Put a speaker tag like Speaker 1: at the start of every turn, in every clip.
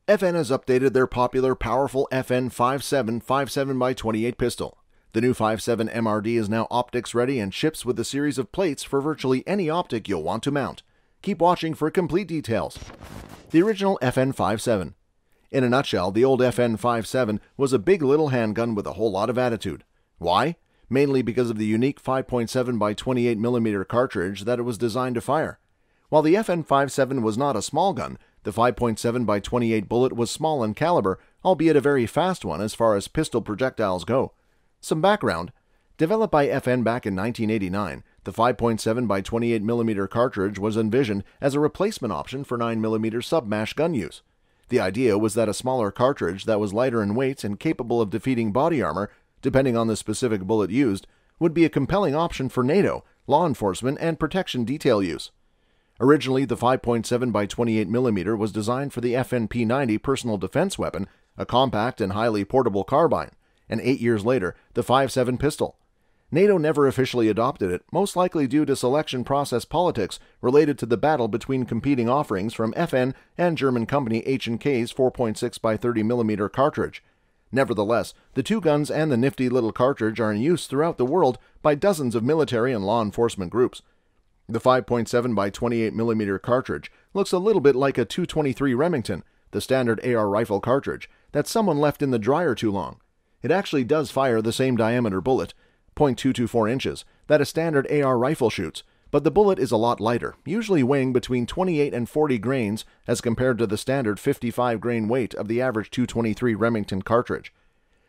Speaker 1: FN has updated their popular powerful FN 57.58 pistol. The new 5.7 MRD is now optics ready and ships with a series of plates for virtually any optic you'll want to mount. Keep watching for complete details. The original FN 5.7. In a nutshell, the old FN 5.7 was a big little handgun with a whole lot of attitude. Why? Mainly because of the unique 5.7 by 28mm cartridge that it was designed to fire. While the FN 5.7 was not a small gun, the 5.7 by 28 bullet was small in caliber, albeit a very fast one as far as pistol projectiles go. Some background. Developed by FN back in 1989, the 5.7 by 28mm cartridge was envisioned as a replacement option for 9mm submash gun use. The idea was that a smaller cartridge that was lighter in weight and capable of defeating body armor, depending on the specific bullet used, would be a compelling option for NATO, law enforcement, and protection detail use. Originally, the 5.7 by 28mm was designed for the FNP-90 personal defense weapon, a compact and highly portable carbine, and 8 years later, the 5.7 pistol. NATO never officially adopted it, most likely due to selection process politics related to the battle between competing offerings from FN and German company H&K's 4.6 by 30mm cartridge. Nevertheless, the two guns and the nifty little cartridge are in use throughout the world by dozens of military and law enforcement groups. The 5.7 by 28mm cartridge looks a little bit like a .223 Remington, the standard AR rifle cartridge, that someone left in the dryer too long. It actually does fire the same diameter bullet, 0.224 inches, that a standard AR rifle shoots, but the bullet is a lot lighter, usually weighing between 28 and 40 grains as compared to the standard 55 grain weight of the average .223 Remington cartridge.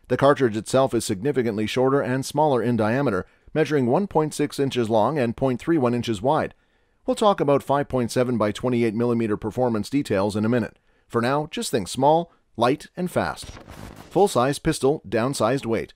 Speaker 1: The cartridge itself is significantly shorter and smaller in diameter, measuring 1.6 inches long and 0.31 inches wide. We'll talk about 5.7 by 28mm performance details in a minute. For now, just think small, light, and fast. Full-size pistol, downsized weight.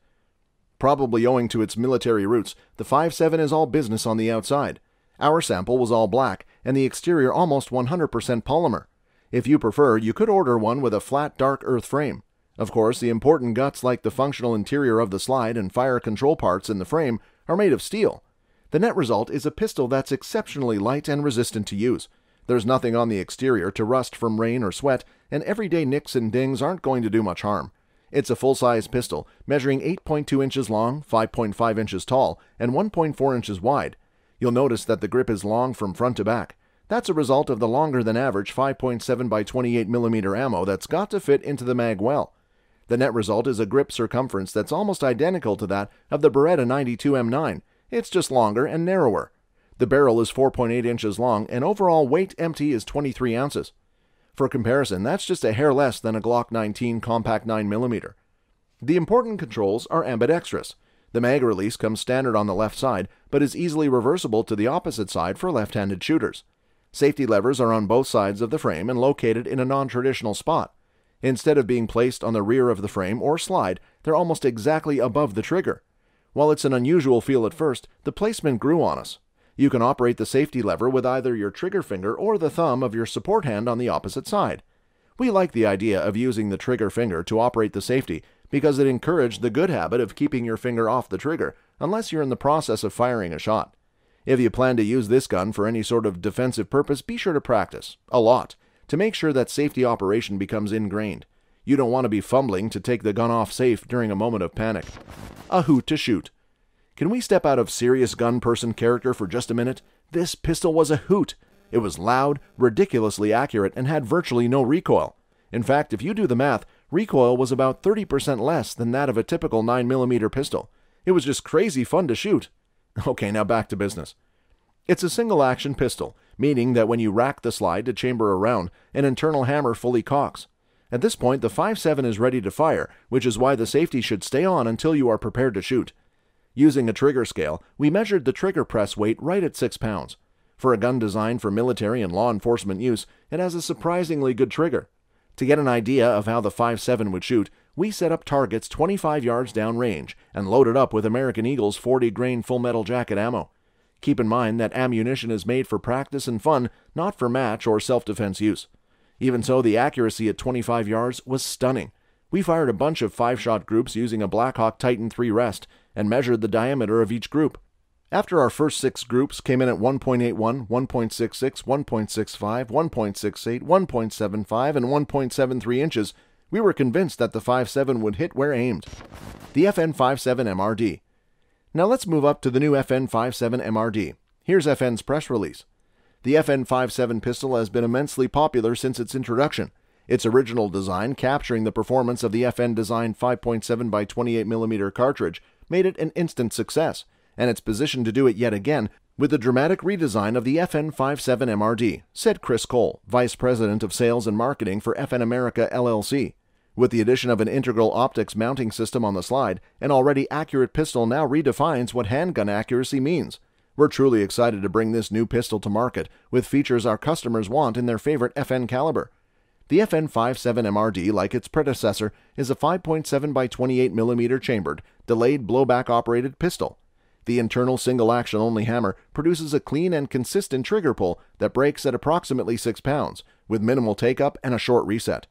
Speaker 1: Probably owing to its military roots, the 5.7 is all business on the outside. Our sample was all black, and the exterior almost 100% polymer. If you prefer, you could order one with a flat dark earth frame. Of course, the important guts like the functional interior of the slide and fire control parts in the frame are made of steel. The net result is a pistol that's exceptionally light and resistant to use. There's nothing on the exterior to rust from rain or sweat, and everyday nicks and dings aren't going to do much harm. It's a full-size pistol, measuring 8.2 inches long, 5.5 inches tall, and 1.4 inches wide. You'll notice that the grip is long from front to back. That's a result of the longer-than-average 5.7 by 28mm ammo that's got to fit into the mag well. The net result is a grip circumference that's almost identical to that of the Beretta 92 M9. It's just longer and narrower. The barrel is 4.8 inches long, and overall weight empty is 23 ounces. For comparison, that's just a hair less than a Glock 19 compact 9mm. The important controls are ambidextrous. The mag release comes standard on the left side, but is easily reversible to the opposite side for left-handed shooters. Safety levers are on both sides of the frame and located in a non-traditional spot. Instead of being placed on the rear of the frame or slide, they're almost exactly above the trigger. While it's an unusual feel at first, the placement grew on us. You can operate the safety lever with either your trigger finger or the thumb of your support hand on the opposite side. We like the idea of using the trigger finger to operate the safety because it encouraged the good habit of keeping your finger off the trigger unless you're in the process of firing a shot. If you plan to use this gun for any sort of defensive purpose, be sure to practice, a lot, to make sure that safety operation becomes ingrained. You don't want to be fumbling to take the gun off safe during a moment of panic. A hoot to shoot. Can we step out of serious gun person character for just a minute? This pistol was a hoot. It was loud, ridiculously accurate, and had virtually no recoil. In fact, if you do the math, recoil was about 30% less than that of a typical 9mm pistol. It was just crazy fun to shoot. Okay, now back to business. It's a single-action pistol, meaning that when you rack the slide to chamber a round, an internal hammer fully cocks. At this point, the 5.7 is ready to fire, which is why the safety should stay on until you are prepared to shoot. Using a trigger scale, we measured the trigger press weight right at 6 pounds. For a gun designed for military and law enforcement use, it has a surprisingly good trigger. To get an idea of how the 5.7 would shoot, we set up targets 25 yards down range and loaded up with American Eagle's 40-grain full metal jacket ammo. Keep in mind that ammunition is made for practice and fun, not for match or self-defense use. Even so, the accuracy at 25 yards was stunning. We fired a bunch of 5-shot groups using a Blackhawk Titan III rest and measured the diameter of each group. After our first 6 groups came in at 1.81, 1.66, 1.65, 1.68, 1.75, and 1.73 inches, we were convinced that the 5.7 would hit where aimed. The FN57 MRD. Now let's move up to the new FN57 MRD. Here's FN's press release. The FN57 pistol has been immensely popular since its introduction. Its original design, capturing the performance of the FN-designed 5.7 by 28mm cartridge, made it an instant success, and it's positioned to do it yet again with the dramatic redesign of the FN57 MRD, said Chris Cole, Vice President of Sales and Marketing for FN America LLC. With the addition of an integral optics mounting system on the slide, an already accurate pistol now redefines what handgun accuracy means. We're truly excited to bring this new pistol to market with features our customers want in their favorite FN caliber. The FN57 MRD, like its predecessor, is a 5.7 by 28mm chambered, delayed blowback-operated pistol. The internal single-action-only hammer produces a clean and consistent trigger pull that breaks at approximately 6 pounds, with minimal take-up and a short reset.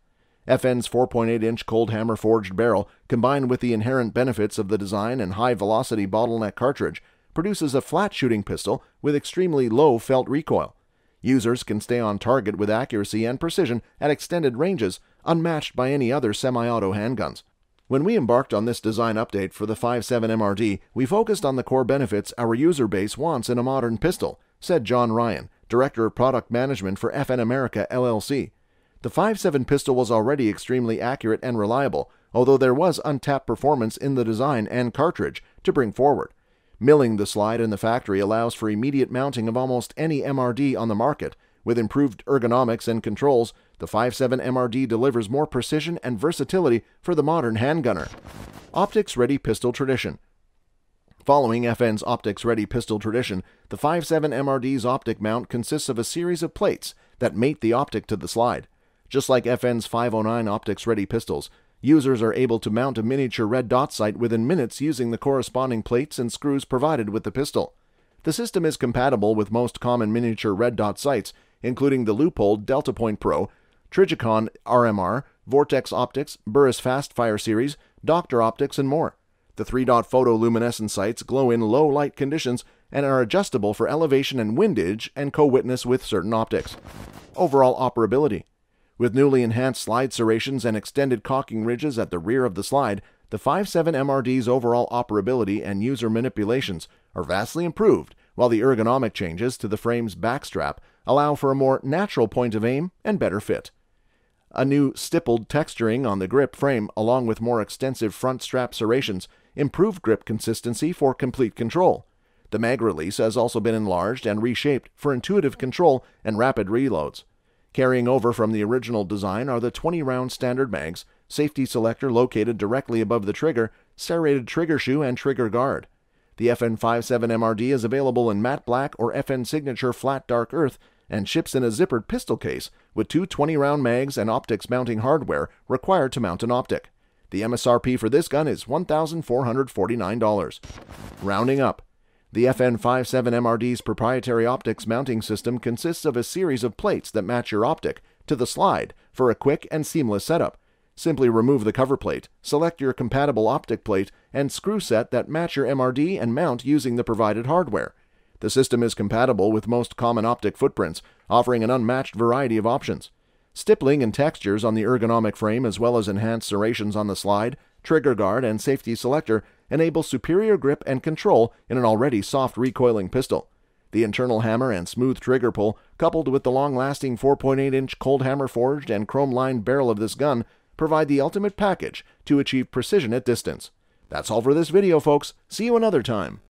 Speaker 1: FN's 4.8-inch cold hammer forged barrel, combined with the inherent benefits of the design and high-velocity bottleneck cartridge, produces a flat-shooting pistol with extremely low felt recoil. Users can stay on target with accuracy and precision at extended ranges, unmatched by any other semi-auto handguns. When we embarked on this design update for the 5.7 MRD, we focused on the core benefits our user base wants in a modern pistol, said John Ryan, Director of Product Management for FN America LLC. The 5.7 pistol was already extremely accurate and reliable, although there was untapped performance in the design and cartridge to bring forward. Milling the slide in the factory allows for immediate mounting of almost any MRD on the market. With improved ergonomics and controls, the 5.7 MRD delivers more precision and versatility for the modern handgunner. Optics-ready pistol tradition. Following FN's optics-ready pistol tradition, the 5.7 MRD's optic mount consists of a series of plates that mate the optic to the slide. Just like FN's 509 optics-ready pistols, users are able to mount a miniature red dot sight within minutes using the corresponding plates and screws provided with the pistol. The system is compatible with most common miniature red dot sights, including the Leupold Delta Point Pro, Trijicon RMR, Vortex Optics, Burris Fast Fire Series, Doctor Optics, and more. The 3-dot photoluminescent sights glow in low light conditions and are adjustable for elevation and windage and co-witness with certain optics. Overall operability. With newly enhanced slide serrations and extended cocking ridges at the rear of the slide, the 5.7 MRD's overall operability and user manipulations are vastly improved, while the ergonomic changes to the frame's backstrap allow for a more natural point of aim and better fit. A new stippled texturing on the grip frame, along with more extensive front strap serrations, improve grip consistency for complete control. The mag release has also been enlarged and reshaped for intuitive control and rapid reloads. Carrying over from the original design are the 20-round standard mags, safety selector located directly above the trigger, serrated trigger shoe, and trigger guard. The FN57 MRD is available in matte black or FN Signature flat dark earth and ships in a zippered pistol case with 2 20-round mags and optics mounting hardware required to mount an optic. The MSRP for this gun is $1,449. Rounding up. The FN57 MRD's proprietary optics mounting system consists of a series of plates that match your optic to the slide for a quick and seamless setup. Simply remove the cover plate, select your compatible optic plate, and screw set that match your MRD and mount using the provided hardware. The system is compatible with most common optic footprints, offering an unmatched variety of options. Stippling and textures on the ergonomic frame, as well as enhanced serrations on the slide, trigger guard, and safety selector enable superior grip and control in an already soft recoiling pistol. The internal hammer and smooth trigger pull, coupled with the long-lasting 4.8-inch cold hammer forged and chrome-lined barrel of this gun, provide the ultimate package to achieve precision at distance. That's all for this video, folks. See you another time.